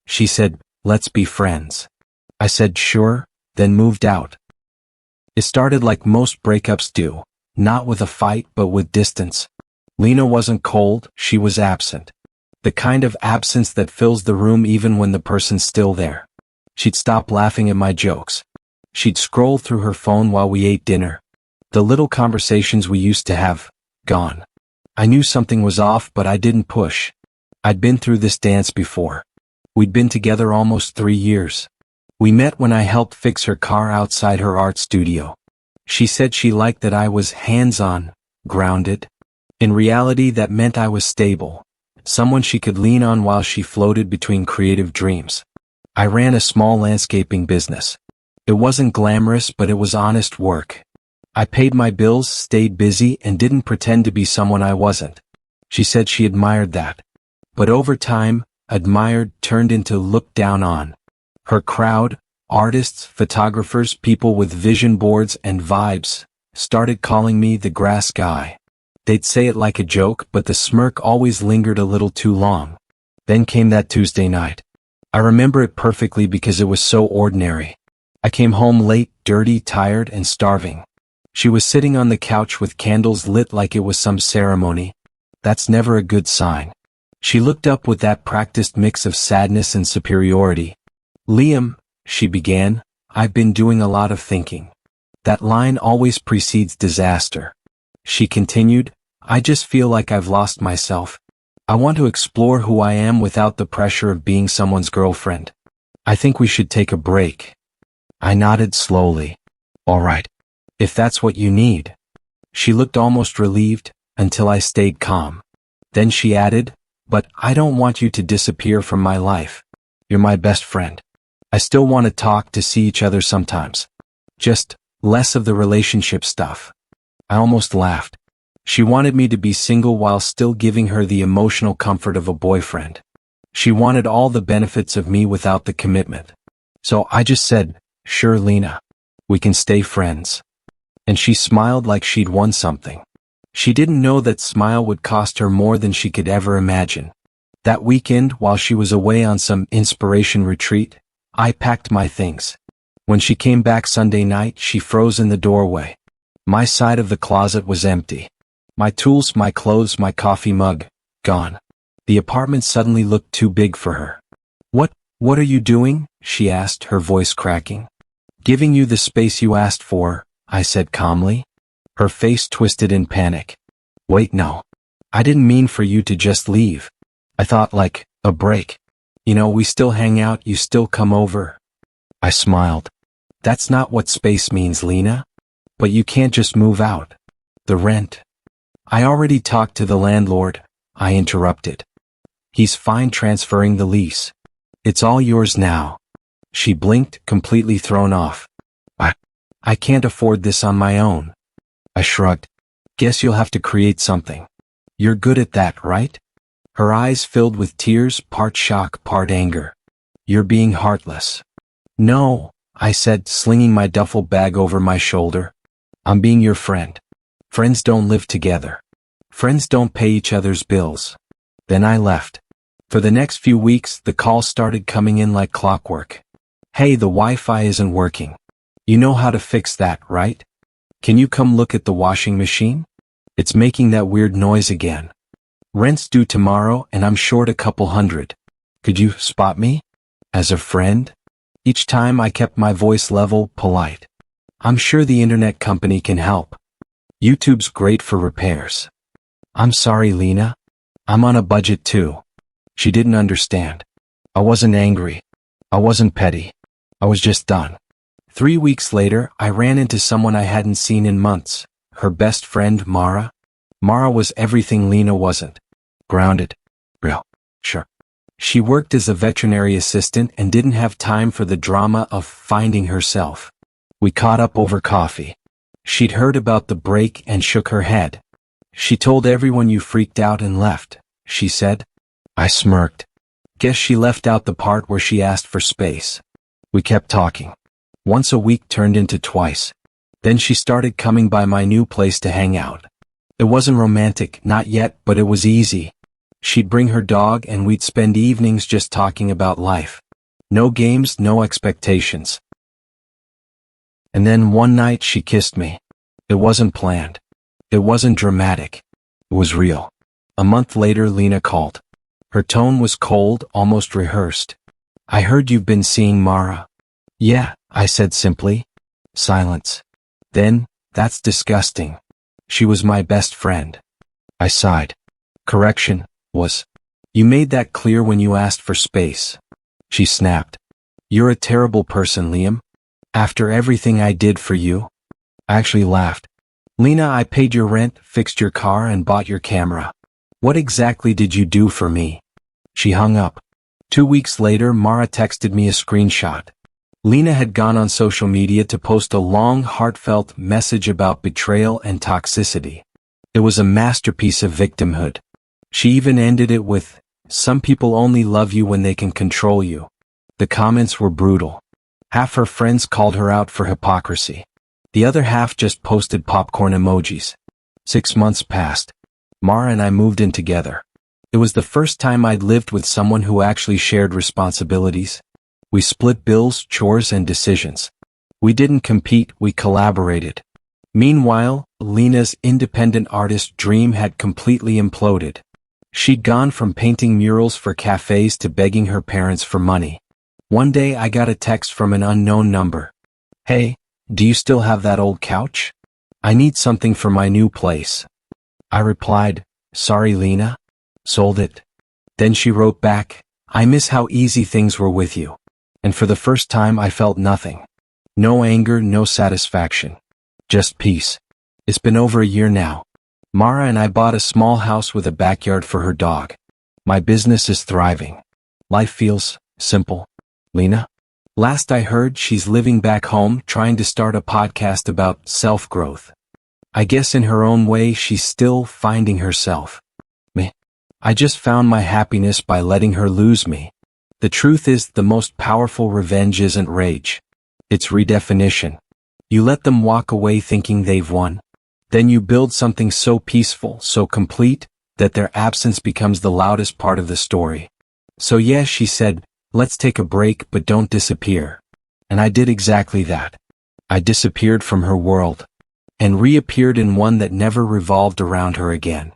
She said, "Let's be friends." I said sure, then moved out. It started like most breakups do, not with a fight but with distance. Lena wasn't cold, she was absent. The kind of absence that fills the room even when the person's still there. She'd stop laughing at my jokes. She'd scroll through her phone while we ate dinner. The little conversations we used to have, gone. I knew something was off, but I didn't push. I'd been through this dance before. We'd been together almost 3 years. We met when I helped fix her car outside her art studio. She said she liked that I was hands-on, grounded. In reality, that meant I was stable, someone she could lean on while she floated between creative dreams. I ran a small landscaping business. It wasn't glamorous, but it was honest work. I paid my bills, stayed busy, and didn't pretend to be someone I wasn't. She said she admired that. But over time, admired turned into looked down on. Her crowd, artists, photographers, people with vision boards and vibes, started calling me the grass guy. They'd say it like a joke, but the smirk always lingered a little too long. Then came that Tuesday night. I remember it perfectly because it was so ordinary. I came home late, dirty, tired, and starving. She was sitting on the couch with candles lit like it was some ceremony. That's never a good sign. She looked up with that practiced mix of sadness and superiority. "Liam," she began, "I've been doing a lot of thinking. That line always precedes disaster." She continued, "I just feel like I've lost myself. I want to explore who I am without the pressure of being someone's girlfriend. I think we should take a break." I nodded slowly. "All right. If that's what you need." She looked almost relieved, until I stayed calm. Then she added, "But I don't want you to disappear from my life. You're my best friend. I still want to talk, to see each other sometimes. Just less of the relationship stuff." I almost laughed. She wanted me to be single while still giving her the emotional comfort of a boyfriend. She wanted all the benefits of me without the commitment. So I just said, "Sure, Lena. We can stay friends." And she smiled like she'd won something. She didn't know that smile would cost her more than she could ever imagine. That weekend, while she was away on some inspiration retreat, I packed my things. When she came back Sunday night, she froze in the doorway. My side of the closet was empty. My tools, my clothes, my coffee mug, gone. The apartment suddenly looked too big for her. What are you doing?" she asked, her voice cracking. "Giving you the space you asked for," I said calmly. Her face twisted in panic. "Wait, no. I didn't mean for you to just leave. I thought like, a break. You know, we still hang out, you still come over." I smiled. "That's not what space means, Lena. But you can't just move out. The rent." "I already talked to the landlord," I interrupted. "He's fine transferring the lease. It's all yours now." She blinked, completely thrown off. I can't afford this on my own." I shrugged. "Guess you'll have to create something. You're good at that, right?" Her eyes filled with tears, part shock, part anger. "You're being heartless." "No," I said, slinging my duffel bag over my shoulder. "I'm being your friend. Friends don't live together. Friends don't pay each other's bills." Then I left. For the next few weeks, the calls started coming in like clockwork. "Hey, the Wi-Fi isn't working. You know how to fix that, right? Can you come look at the washing machine? It's making that weird noise again. Rent's due tomorrow and I'm short a couple $100. Could you spot me? As a friend?" Each time I kept my voice level, polite. "I'm sure the internet company can help. YouTube's great for repairs." "I'm sorry, Lena. I'm on a budget too." She didn't understand. I wasn't angry. I wasn't petty. I was just done. 3 weeks later, I ran into someone I hadn't seen in months. Her best friend, Mara. Mara was everything Lena wasn't. Grounded. Real. Sure. She worked as a veterinary assistant and didn't have time for the drama of finding herself. We caught up over coffee. She'd heard about the break and shook her head. "She told everyone you freaked out and left," she said. I smirked. Guess she left out the part where she asked for space. We kept talking. Once a week turned into twice. Then she started coming by my new place to hang out. It wasn't romantic, not yet, but it was easy. She'd bring her dog and we'd spend evenings just talking about life. No games, no expectations. And then one night she kissed me. It wasn't planned. It wasn't dramatic. It was real. A month later, Lena called. Her tone was cold, almost rehearsed. I heard you've been seeing Mara. Yeah, I said simply. Silence. Then, that's disgusting. She was my best friend. I sighed. Correction, was. You made that clear when you asked for space. She snapped. You're a terrible person, Liam. After everything I did for you. I actually laughed. Lena, I paid your rent, fixed your car, and bought your camera. What exactly did you do for me? She hung up. 2 weeks later, Mara texted me a screenshot. Lena had gone on social media to post a long, heartfelt message about betrayal and toxicity. It was a masterpiece of victimhood. She even ended it with, "Some people only love you when they can control you." The comments were brutal. Half her friends called her out for hypocrisy. The other half just posted popcorn emojis. 6 months passed. Mara and I moved in together. It was the first time I'd lived with someone who actually shared responsibilities. We split bills, chores, and decisions. We didn't compete, we collaborated. Meanwhile, Lena's independent artist dream had completely imploded. She'd gone from painting murals for cafes to begging her parents for money. One day I got a text from an unknown number. Hey, do you still have that old couch? I need something for my new place. I replied, sorry Lena, sold it. Then she wrote back, I miss how easy things were with you. And for the first time I felt nothing. No anger, no satisfaction. Just peace. It's been over a year now. Mara and I bought a small house with a backyard for her dog. My business is thriving. Life feels simple. Lena? Last I heard, she's living back home trying to start a podcast about self-growth. I guess in her own way she's still finding herself. Me? I just found my happiness by letting her lose me. The truth is, the most powerful revenge isn't rage. It's redefinition. You let them walk away thinking they've won. Then you build something so peaceful, so complete, that their absence becomes the loudest part of the story. So yes, she said, let's take a break but don't disappear. And I did exactly that. I disappeared from her world. And reappeared in one that never revolved around her again.